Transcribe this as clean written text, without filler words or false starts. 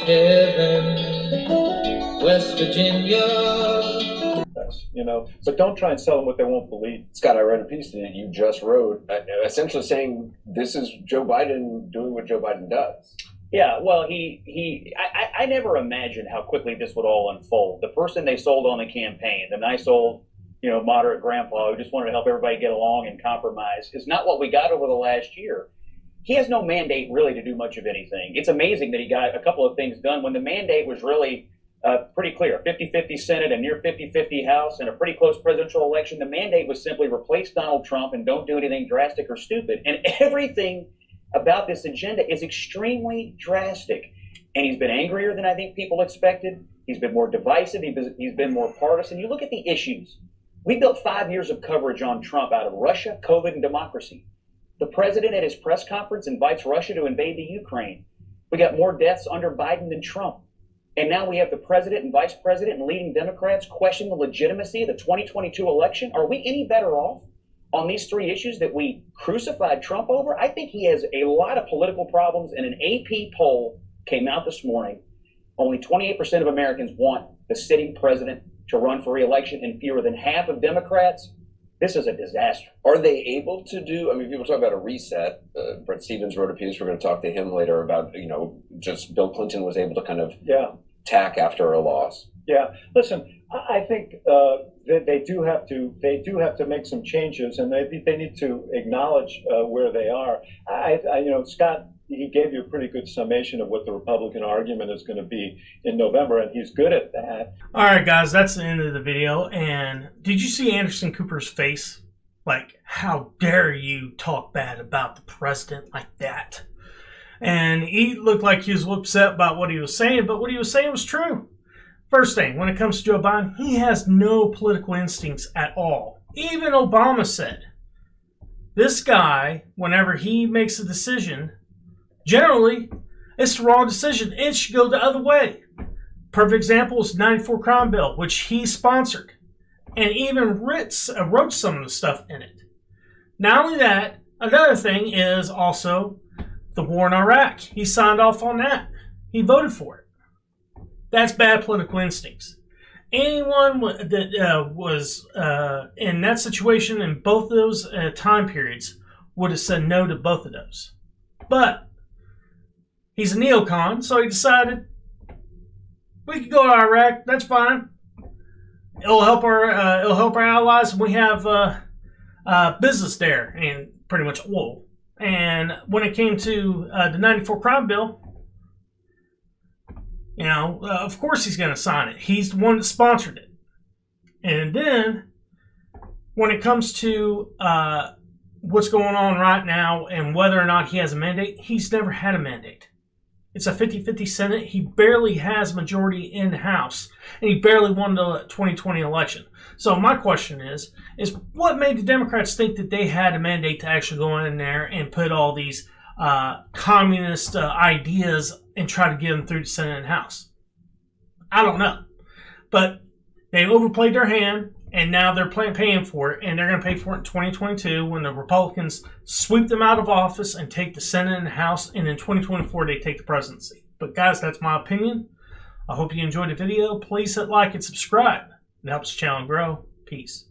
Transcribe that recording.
heaven, West Virginia. But don't try and sell them what they won't believe. Scott, I read a piece that you just wrote, essentially saying this is Joe Biden doing what Joe Biden does. Yeah, well, I never imagined how quickly this would all unfold. The person they sold on the campaign, the nice old, moderate grandpa who just wanted to help everybody get along and compromise, is not what we got over the last year. He has no mandate really to do much of anything. It's amazing that he got a couple of things done when the mandate was really pretty clear. 50-50 Senate, a near 50-50 House, and a pretty close presidential election. The mandate was simply replace Donald Trump and don't do anything drastic or stupid. And everything about this agenda is extremely drastic. And he's been angrier than I think people expected. He's been more divisive. He's been more partisan. You look at the issues. We built 5 years of coverage on Trump out of Russia, COVID, and democracy. The president at his press conference invites Russia to invade the Ukraine. We got more deaths under Biden than Trump. And now we have the president and vice president and leading Democrats question the legitimacy of the 2022 election. Are we any better off on these three issues that we crucified Trump over? I think he has a lot of political problems. And an AP poll came out this morning. Only 28% of Americans want the sitting president to run for re-election, and fewer than half of Democrats. This is a disaster. Are they able to do, people talk about a reset. Bret Stephens wrote a piece. We're going to talk to him later about, just Bill Clinton was able to kind of tack after a loss. Yeah. Listen, I think they do have to make some changes, and they need to acknowledge where they are. Scott, he gave you a pretty good summation of what the Republican argument is going to be in November, and he's good at that. All right, guys, that's the end of the video. And did you see Anderson Cooper's face? Like, how dare you talk bad about the president like that? And he looked like he was upset about what he was saying, but what he was saying was true. First thing, when it comes to Joe Biden, he has no political instincts at all. Even Obama said, this guy, whenever he makes a decision, generally, it's the wrong decision. It should go the other way. Perfect example is the 94 crime bill, which he sponsored. And even wrote some of the stuff in it. Not only that, another thing is also the war in Iraq. He signed off on that. He voted for it. That's bad political instincts. Anyone that was in that situation in both of those time periods would have said no to both of those. But he's a neocon, so he decided we could go to Iraq. That's fine. It'll help our allies. We have business there, and pretty much oil. And when it came to the 94 crime bill, of course he's going to sign it. He's the one that sponsored it. And then when it comes to what's going on right now and whether or not he has a mandate, he's never had a mandate. It's a 50-50 Senate. He barely has majority in the House, and he barely won the 2020 election. So my question is what made the Democrats think that they had a mandate to actually go in there and put all these communist ideas and try to get them through the Senate and House? I don't know. But they overplayed their hand, and now they're paying for it, and they're going to pay for it in 2022 when the Republicans sweep them out of office and take the Senate and the House, and in 2024 they take the presidency. But guys, that's my opinion. I hope you enjoyed the video. Please hit like and subscribe. It helps the channel grow. Peace.